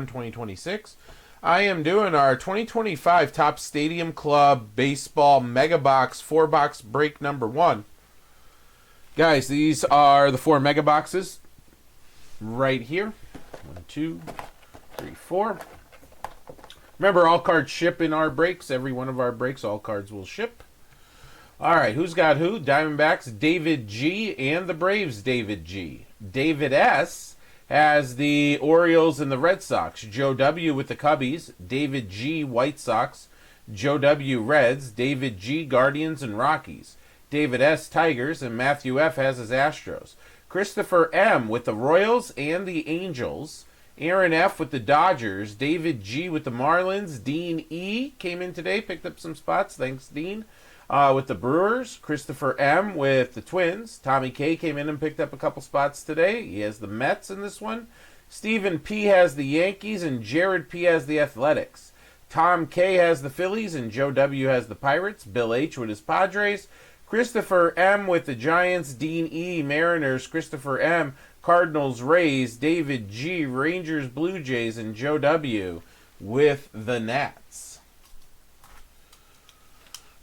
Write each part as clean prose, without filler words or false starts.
2026. I am doing our 2025 Top Stadium Club Baseball Mega Box 4-box break number 1. Guys, these are the 4 mega boxes right here. 1, 2, 3, 4. Remember, all cards ship in our breaks. Every one of our breaks, all cards will ship. All right, who's got who? Diamondbacks, David G, and the Braves, David G. David S has the Orioles and the Red Sox. Joe W with the Cubbies. David G, White Sox. Joe W, Reds. David G, Guardians and Rockies. David S, Tigers, and Matthew F has his Astros. Christopher M with the Royals and the Angels. Aaron F with the Dodgers. David G with the Marlins. Dean E came in today, picked up some spots. Thanks, Dean. With the Brewers. Christopher M with the Twins. Tommy K came in and picked up a couple spots today. He has the Mets in this one. Stephen P has the Yankees, and Jared P has the Athletics. Tom K has the Phillies, and Joe W has the Pirates. Bill H with his Padres. Christopher M with the Giants. Dean E, Mariners. Christopher M, Cardinals, Rays. David G, Rangers, Blue Jays, and Joe W with the Nats.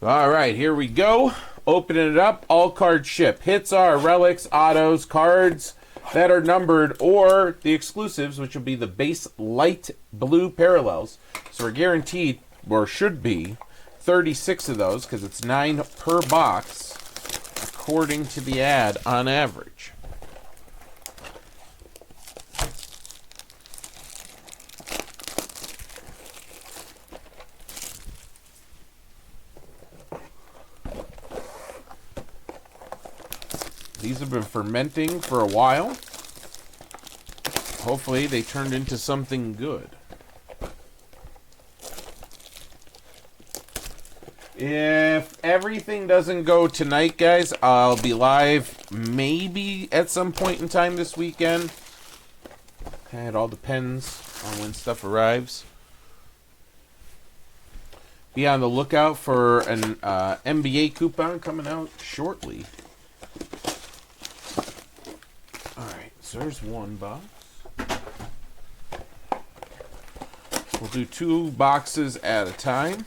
All right, here we go. Opening it up. All cards ship. Hits are relics, autos, cards that are numbered, or the exclusives, which will be the base light blue parallels. So we're guaranteed, or should be, 36 of those, because it's 9 per box, according to the ad, on average. These have been fermenting for a while. Hopefully they turned into something good. If everything doesn't go tonight, guys, I'll be live maybe at some point in time this weekend. Okay, it all depends on when stuff arrives. Be on the lookout for an NBA coupon coming out shortly. So there's one box. We'll do 2 boxes at a time.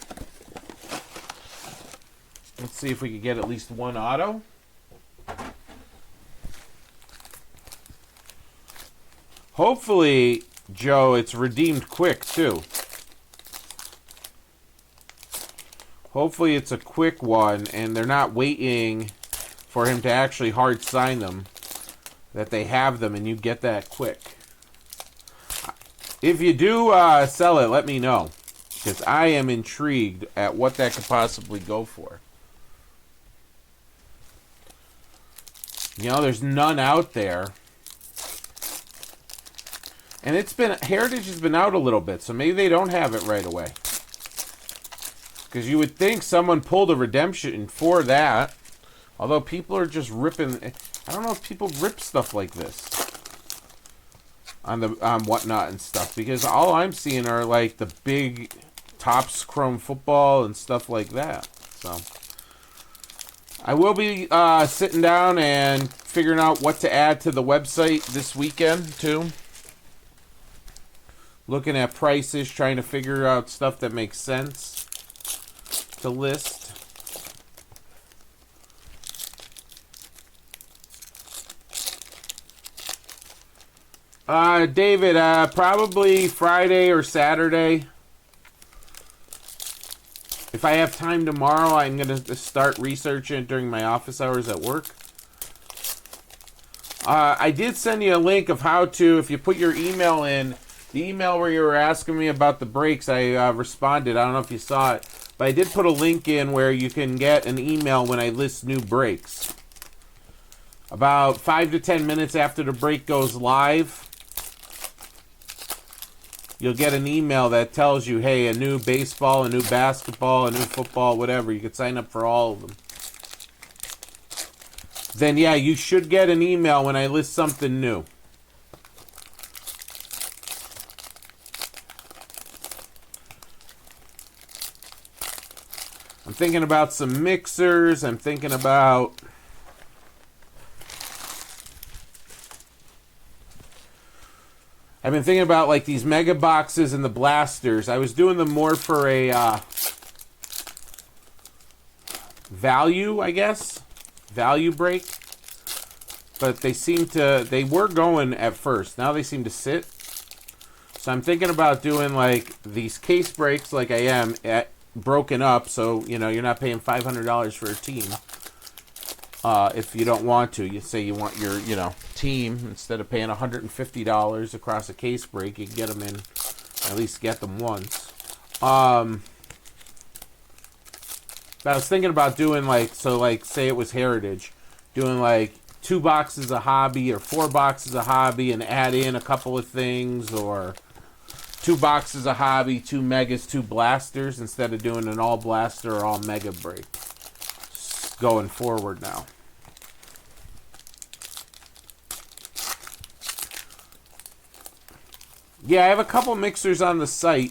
Let's see if we can get at least one auto. Hopefully, Joe, it's redeemed quick too. Hopefully it's a quick one and they're not waiting for him to actually hard sign them. That they have them and you get that quick. If you do sell it, let me know. Because I am intrigued at what that could possibly go for. You know, there's none out there. And Heritage has been out a little bit, so maybe they don't have it right away. Because you would think someone pulled a redemption for that. Although people are just ripping. I don't know if people rip stuff like this on Whatnot and stuff, because all I'm seeing are like the big Topps Chrome Football and stuff like that. So I will be sitting down and figuring out what to add to the website this weekend too. Looking at prices, trying to figure out stuff that makes sense to list. David, probably Friday or Saturday. If I have time tomorrow, I'm going to start researching it during my office hours at work. I did send you a link of how to, if you put your email in, the email where you were asking me about the breaks, I responded. I don't know if you saw it, but I did put a link in where you can get an email when I list new breaks. About 5 to 10 minutes after the break goes live, you'll get an email that tells you, hey, a new baseball, a new basketball, a new football, whatever. You could sign up for all of them. Then, yeah, you should get an email when I list something new. I'm thinking about some mixers. I'm thinking about I've been thinking about like these mega boxes and the blasters. I was doing them more for a value, I guess. Value break. But they were going at first. Now they seem to sit. So I'm thinking about doing like these case breaks like I am broken up. So, you know, you're not paying $500 for a team. If you don't want to, you say you want your, you know, team, instead of paying $150 across a case break, you can get them in, at least get them once. But I was thinking about doing like, so like, say it was Heritage, doing like 2 boxes of hobby or 4 boxes of hobby and add in a couple of things, or 2 boxes of hobby, 2 megas, 2 blasters, instead of doing an all blaster or all mega break going forward now. Yeah, I have a couple mixers on the site.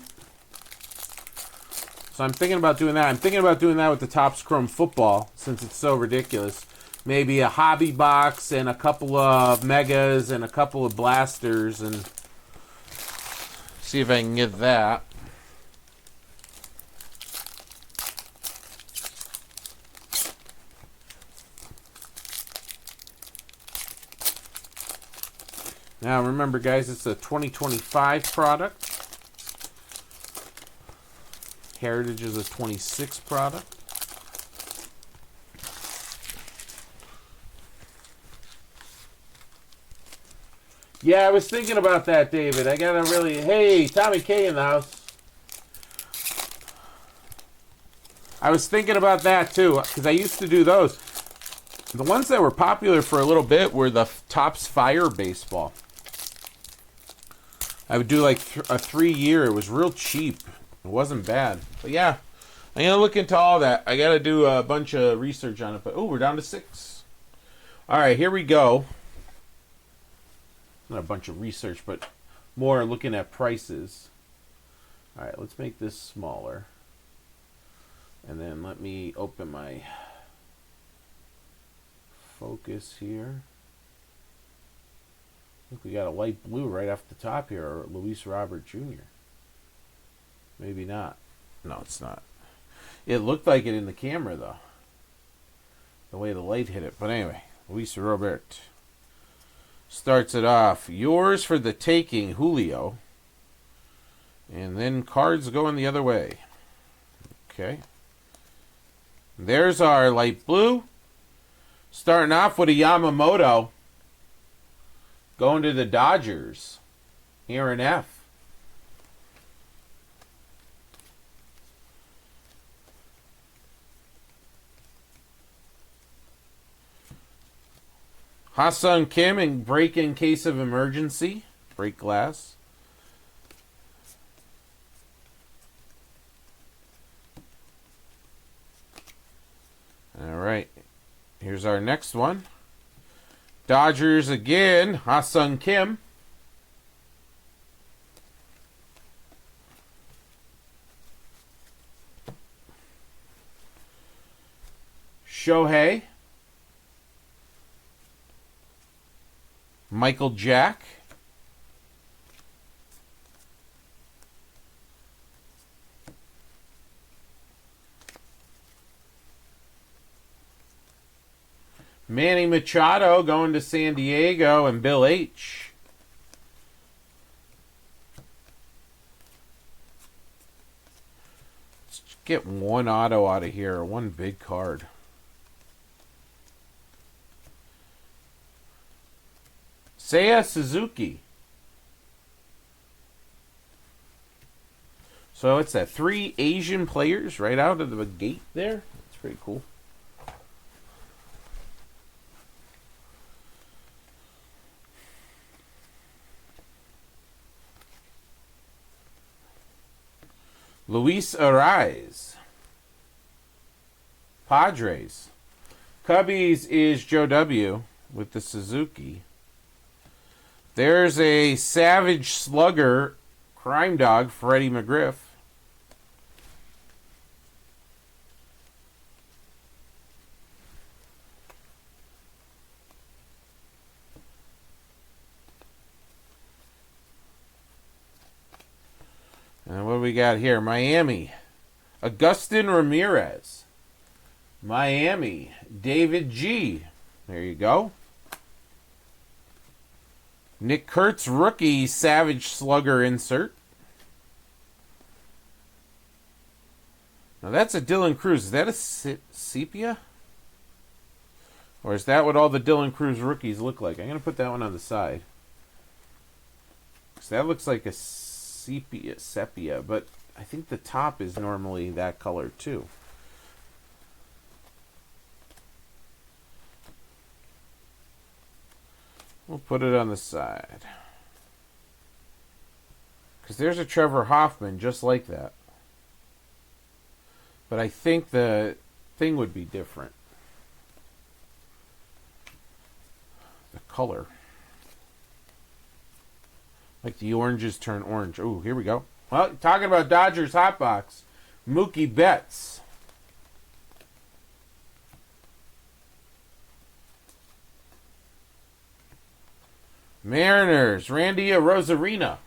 So I'm thinking about doing that. I'm thinking about doing that with the Topps Chrome Football, since it's so ridiculous. Maybe a hobby box and a couple of megas and a couple of blasters, and see if I can get that. Now remember, guys, it's a 2025 product. Heritage is a 26 product. Yeah, I was thinking about that, David. I gotta really... Hey, Tommy K in the house. I was thinking about that, too, because I used to do those. The ones that were popular for a little bit were the Topps Fire Baseball. I would do like a 3-year. It was real cheap. It wasn't bad. But yeah, I'm going to look into all that. I got to do a bunch of research on it. But oh, we're down to 6. All right, here we go. Not a bunch of research, but more looking at prices. All right, let's make this smaller. And then let me open my focus here. I think we got a light blue right off the top here, or Luis Robert Jr. Maybe not. No, it's not. It looked like it in the camera, though. The way the light hit it. But anyway, Luis Robert starts it off. Yours for the taking, Julio. And then cards going the other way. Okay. There's our light blue. Starting off with a Yamamoto. Going to the Dodgers. Aaron F. Ha-Seong Kim in break in case of emergency. Break glass. All right. Here's our next one. Dodgers again. Ha-Seong Kim. Shohei. Michael Jack. Manny Machado going to San Diego, and Bill H. Let's get one auto out of here, one big card. Seiya Suzuki. So it's that 3 Asian players right out of the gate there. That's pretty cool. Luis Ariz. Padres. Cubbies is Joe W. with the Suzuki. There's a Savage Slugger Crime Dog, Freddie McGriff. And what do we got here? Miami, Agustin Ramirez. Miami, David G. There you go. Nick Kurtz, rookie, Savage Slugger insert. Now that's a Dylan Cruz. Is that a sepia? Or is that what all the Dylan Cruz rookies look like? I'm going to put that one on the side. Because that looks like a sepia, but I think the top is normally that color too. We'll put it on the side. Because there's a Trevor Hoffman just like that. But I think the thing would be different. The color. Like the oranges turn orange. Ooh, here we go. Well, talking about Dodgers Hot Box. Mookie Betts. Mariners, Randy Rosarina.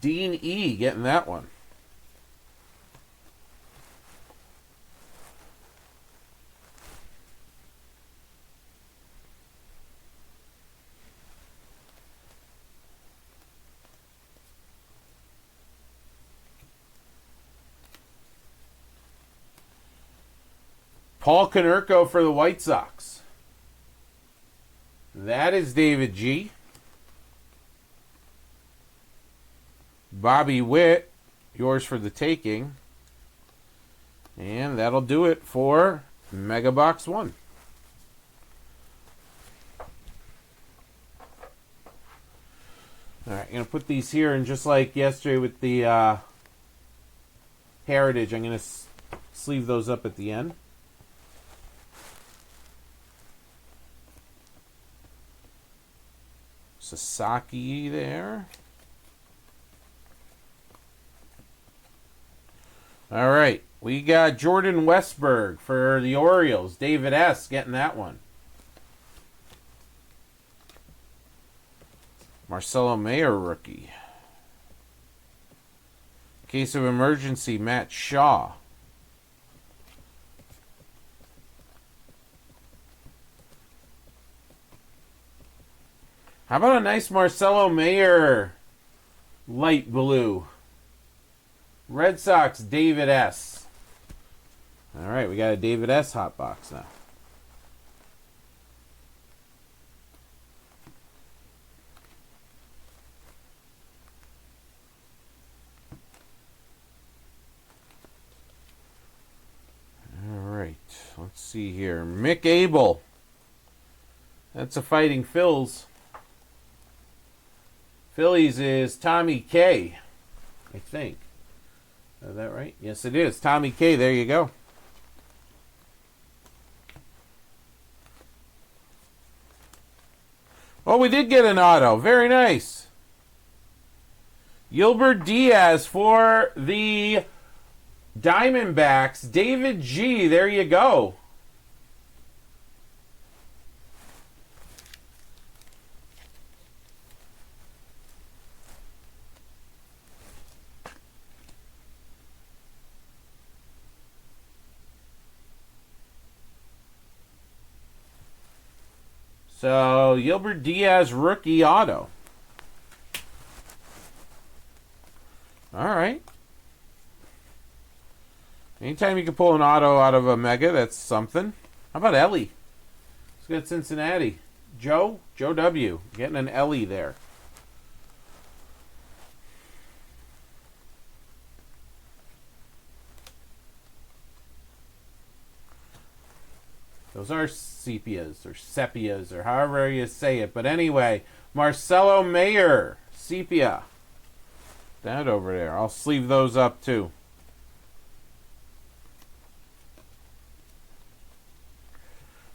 Dean E. getting that one. Paul Konerko for the White Sox. That is David G. Bobby Witt, yours for the taking. And that'll do it for Mega Box 1. Alright, I'm going to put these here, and just like yesterday with the Heritage, I'm going to sleeve those up at the end. Sasaki there. All right, we got Jordan Westberg for the Orioles. David S. getting that one. Marcelo Mayer rookie. Case of emergency, Matt Shaw. How about a nice Marcelo Mayer light blue? Red Sox, David S. All right, we got a David S. hot box now. All right, let's see here. Mick Abel. That's a Fighting Phils. Phillies is Tommy K, I think. Is that right? Yes, it is. Tommy K, there you go. Oh, we did get an auto. Very nice. Gilbert Diaz for the Diamondbacks. David G, there you go. So, Gilbert Diaz rookie auto. All right. Anytime you can pull an auto out of a mega, that's something. How about Ellie? Let's get Cincinnati. Joe W. Getting an Ellie there. Those are sepias or sepias or however you say it. But anyway, Marcelo Mayer, sepia. That over there. I'll sleeve those up too.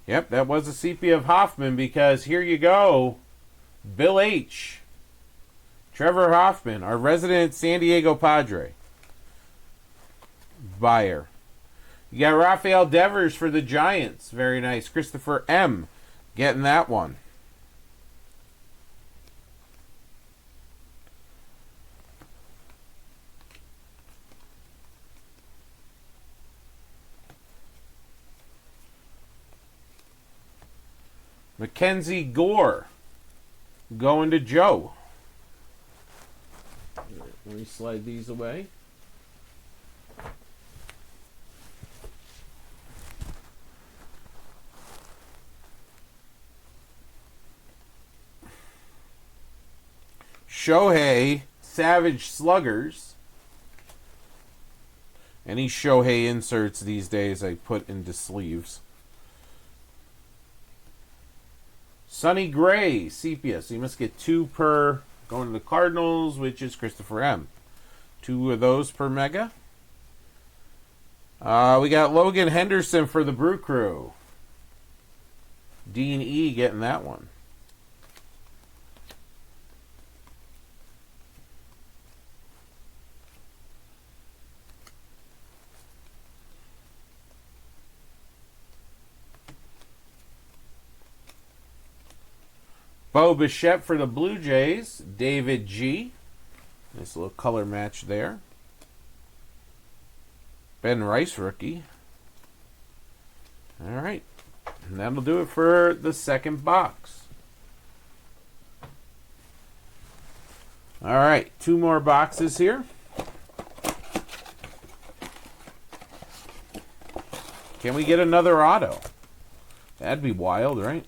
Yep, that was a sepia of Hoffman because here you go. Bill H. Trevor Hoffman, our resident San Diego Padre. Buyer. You got Rafael Devers for the Giants. Very nice. Christopher M. getting that one. Mackenzie Gore going to Joe. Let me slide these away. Shohei Savage Sluggers. Any Shohei inserts these days I put into sleeves. Sonny Gray, Sepia. So you must get 2 per going to the Cardinals, which is Christopher M. 2 of those per mega. We got Logan Henderson for the Brew Crew. Dean E getting that one. Bo Bichette for the Blue Jays. David G. Nice little color match there. Ben Rice rookie. All right. And that'll do it for the second box. All right. 2 more boxes here. Can we get another auto? That'd be wild, right?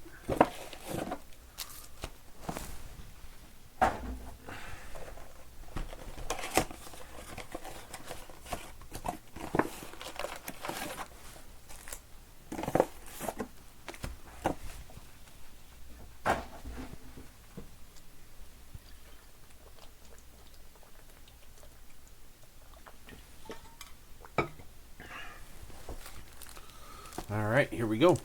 All right, here we go.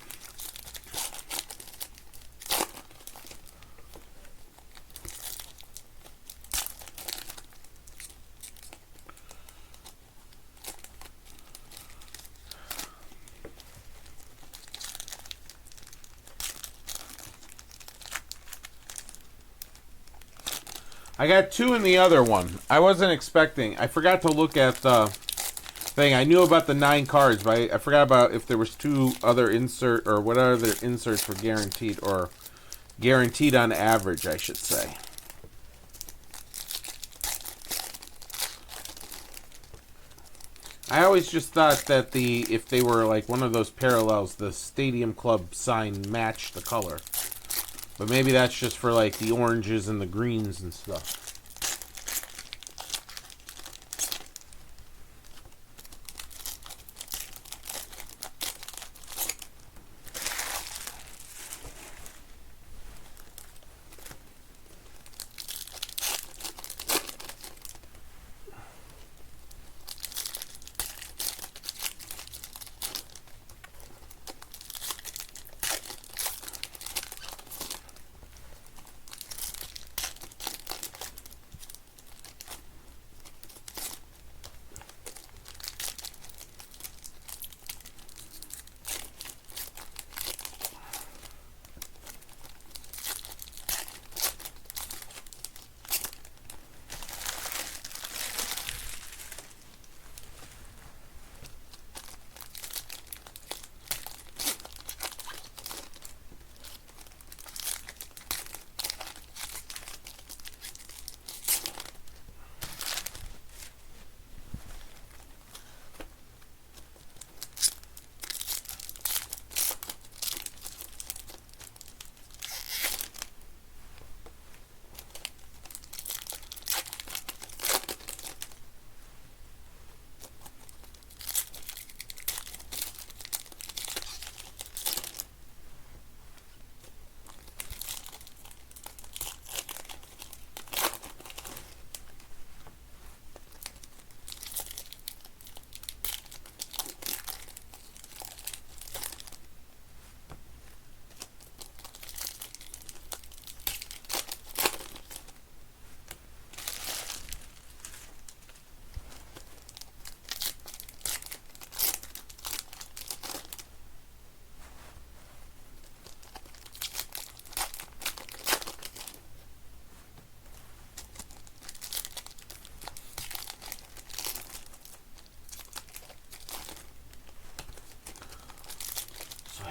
I got 2 in the other one. I wasn't expecting. I forgot to look at the thing. I knew about the 9 cards, but I forgot about if there was 2 other insert or what other inserts were guaranteed, or guaranteed on average, I should say. I always just thought that if they were like one of those parallels, the Stadium Club sign matched the color. But maybe that's just for like the oranges and the greens and stuff.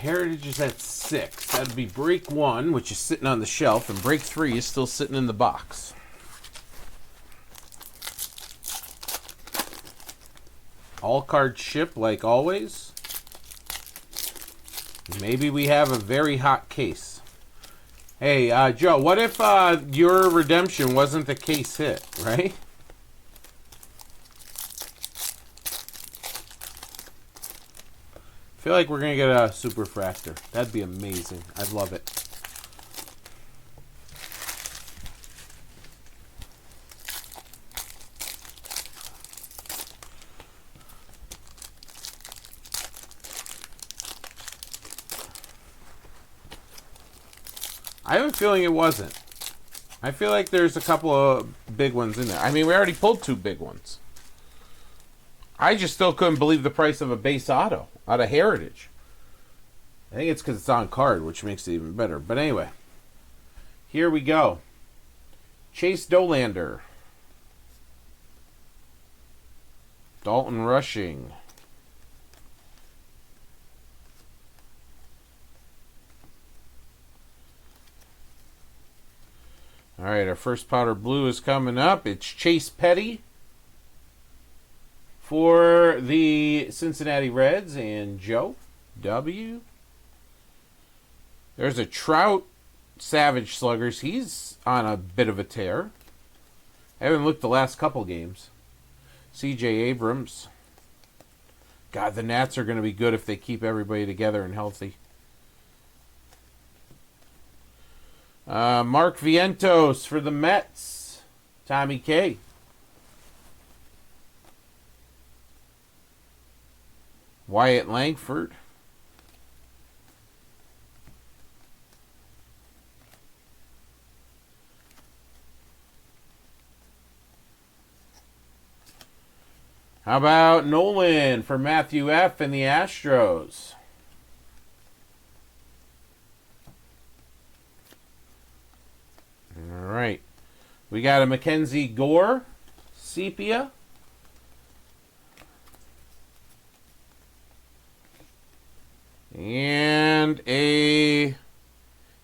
Heritage is at 6. That'd be break 1, which is sitting on the shelf, and break 3 is still sitting in the box. All cards ship like always. Maybe we have a very hot case. Hey, Joe, what if your redemption wasn't the case hit, right? I feel like we're going to get a super fractor. That'd be amazing. I'd love it. I have a feeling it wasn't. I feel like there's a couple of big ones in there. I mean, we already pulled 2 big ones. I just still couldn't believe the price of a base auto out of Heritage. I think it's because it's on card, which makes it even better. But anyway, here we go. Chase Dolander. Dalton Rushing. All right, our first powder blue is coming up. It's Chase Petty for the Cincinnati Reds and Joe W. There's a Trout Savage Sluggers. He's on a bit of a tear. I haven't looked the last couple games. C.J. Abrams. God, the Nats are going to be good if they keep everybody together and healthy. Mark Vientos for the Mets. Tommy K. Wyatt Langford. How about Nolan for Matthew F. and the Astros? All right. We got a Mackenzie Gore, Sepia. And a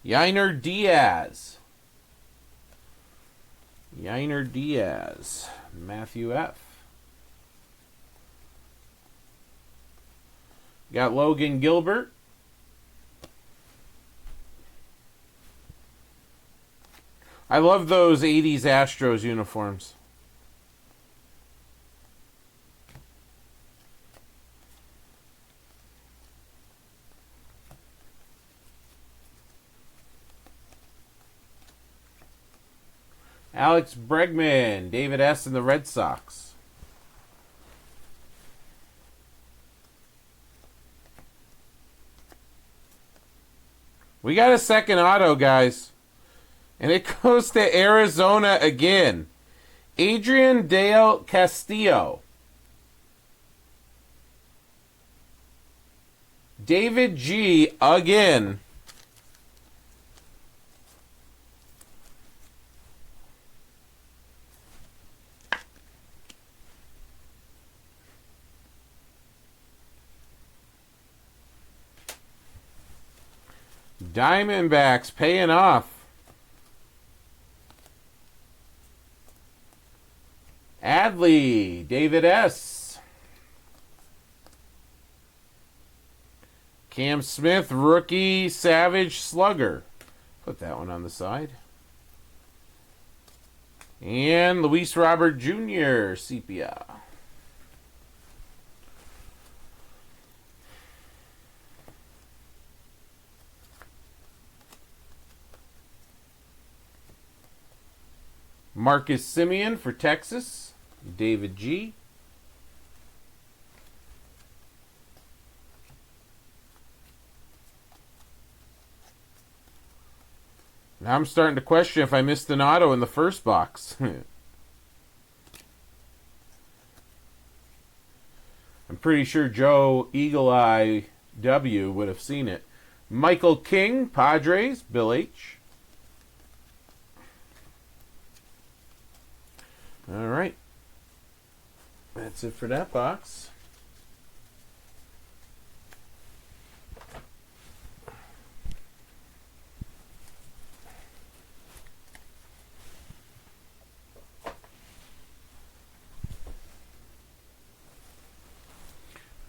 Yiner Diaz. Matthew F. Got Logan Gilbert. I love those 80s Astros uniforms. Alex Bregman, David S. and the Red Sox. We got a second auto, guys. And it goes to Arizona again. Adrian Dale Castillo. David G. again. Diamondbacks paying off. Adley, David S. Cam Smith, rookie Savage Slugger. Put that one on the side. And Luis Robert Jr., Sepia. Marcus Simeon for Texas, David G. Now I'm starting to question if I missed an auto in the first box. I'm pretty sure Joe Eagle Eye W would have seen it. Michael King, Padres, Bill H. All right. That's it for that box.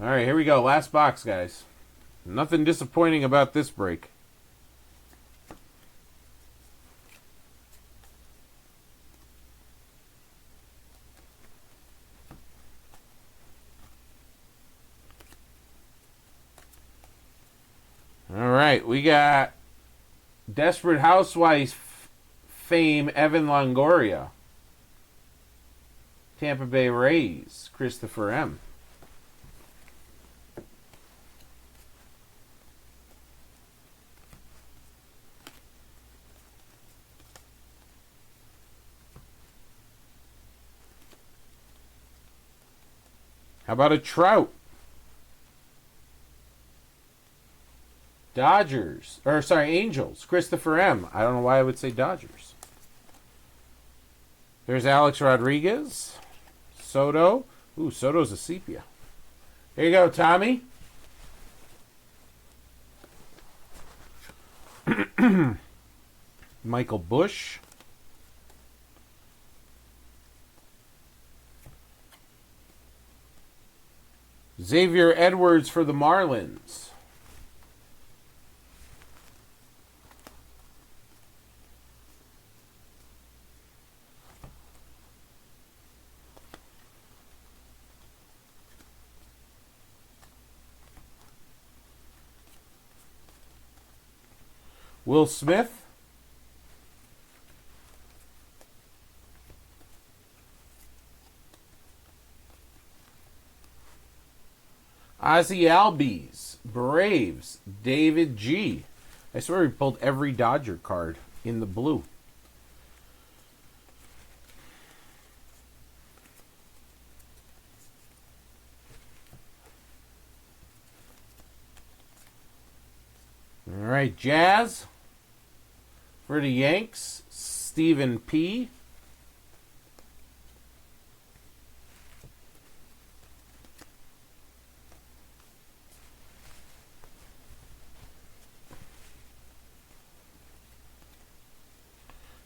All right, here we go. Last box, guys. Nothing disappointing about this break. All right, we got Desperate Housewives fame Evan Longoria. Tampa Bay Rays, Christopher M. How about a Trout? Angels, Christopher M. I don't know why I would say Dodgers. There's Alex Rodriguez. Soto. Ooh, Soto's a sepia. Here you go, Tommy. Michael Bush. Xavier Edwards for the Marlins. Will Smith. Ozzie Albies. Braves. David G. I swear he pulled every Dodger card in the blue. All right, Jazz. For the Yanks, Stephen P.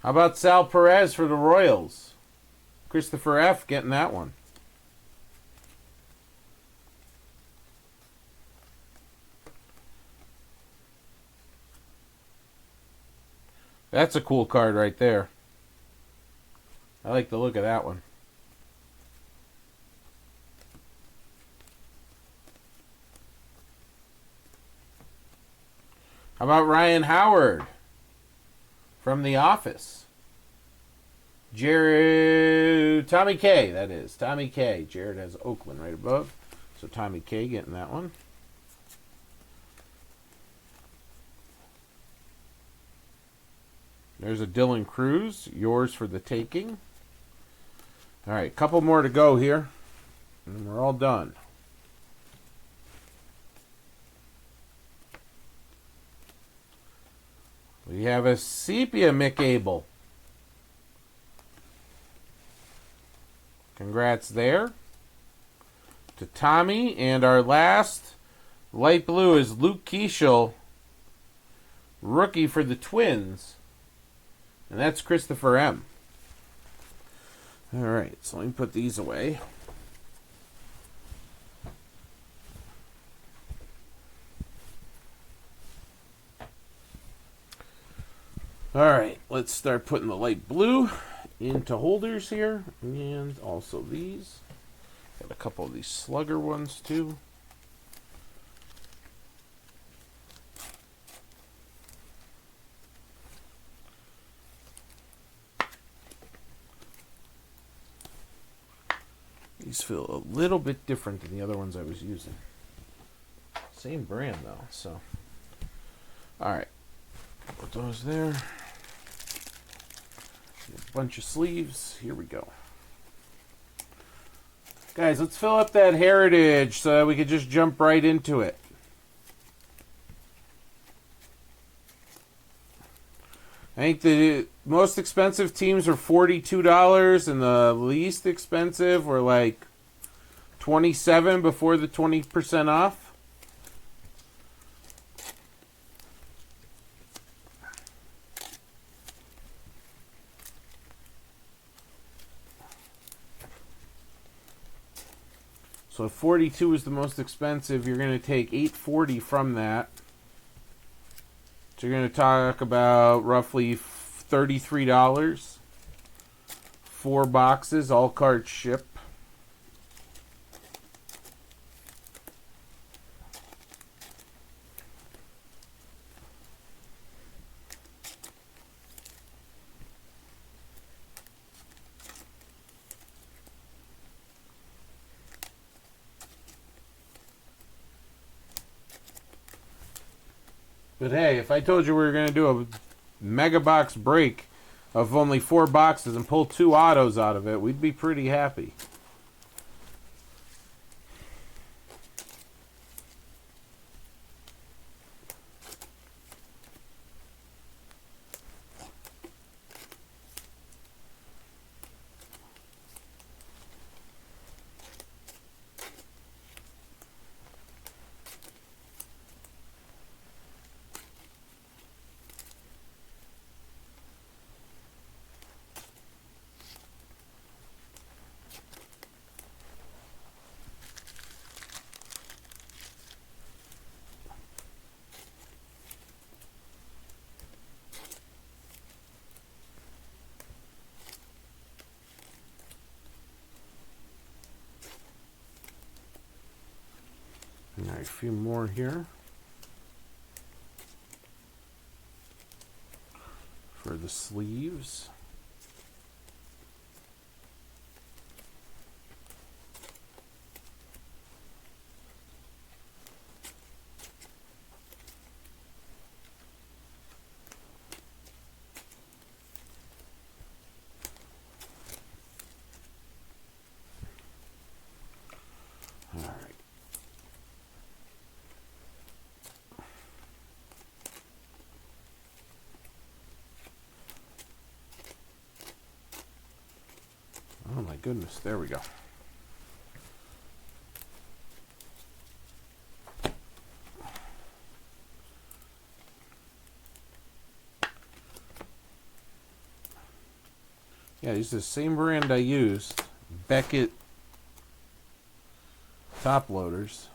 How about Sal Perez for the Royals? Christopher F. getting that one. That's a cool card right there. I like the look of that one. How about Ryan Howard from The Office? Tommy K, that is. Tommy K. Jared has Oakland right above. So Tommy K getting that one. There's a Dylan Cruz. Yours for the taking. All right, couple more to go here. And we're all done. We have a sepia Mick Abel. Congrats there to Tommy. And our last light blue is Luke Keeschel, rookie for the Twins. And that's Christopher M. All right, so let me put these away. All right, let's start putting the light blue into holders here. And also these. Got a couple of these slugger ones too. These feel a little bit different than the other ones I was using. Same brand though, so. Alright. Put those there. A bunch of sleeves. Here we go. Guys, let's fill up that Heritage so that we could just jump right into it. I think the most expensive teams were $42 and the least expensive were like $27 before the 20% off. So if 42 is the most expensive, you're going to take $8.40 from that. So you're going to talk about roughly $33. 4 boxes, all cards ship. But hey, if I told you we were going to do a mega box break of only 4 boxes and pull 2 autos out of it, we'd be pretty happy. All right, a few more here for the sleeves. All right. Oh my goodness, there we go. Yeah, these are the same brand I used. Beckett top loaders.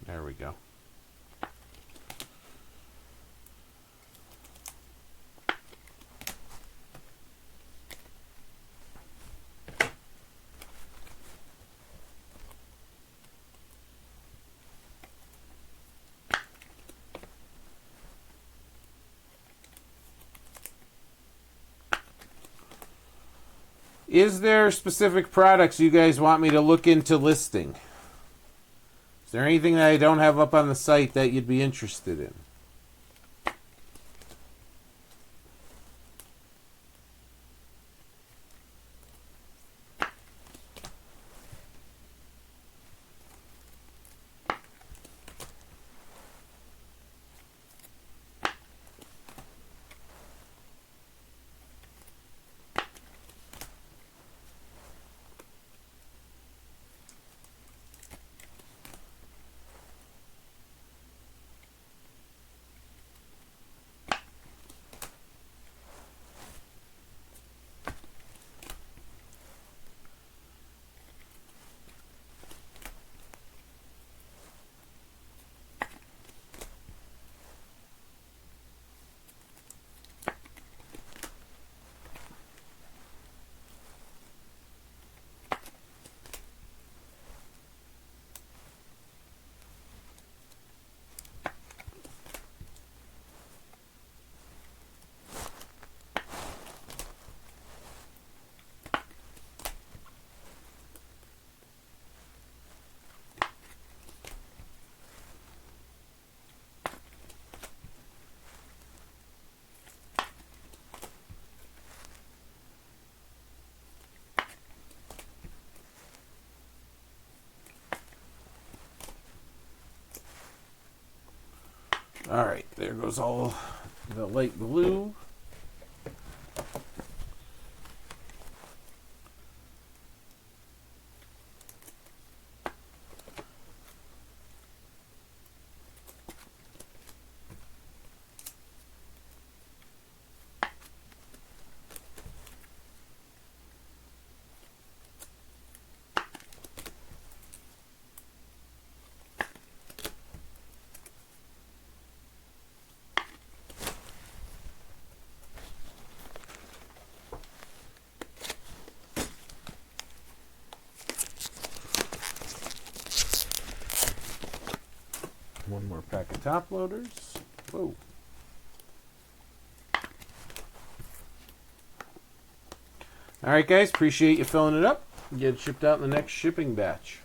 There we go. Is there specific products you guys want me to look into listing? Is there anything that I don't have up on the site that you'd be interested in? All right, there goes all the light blue. One more pack of top loaders. Whoa. All right, guys. Appreciate you filling it up. Get it shipped out in the next shipping batch.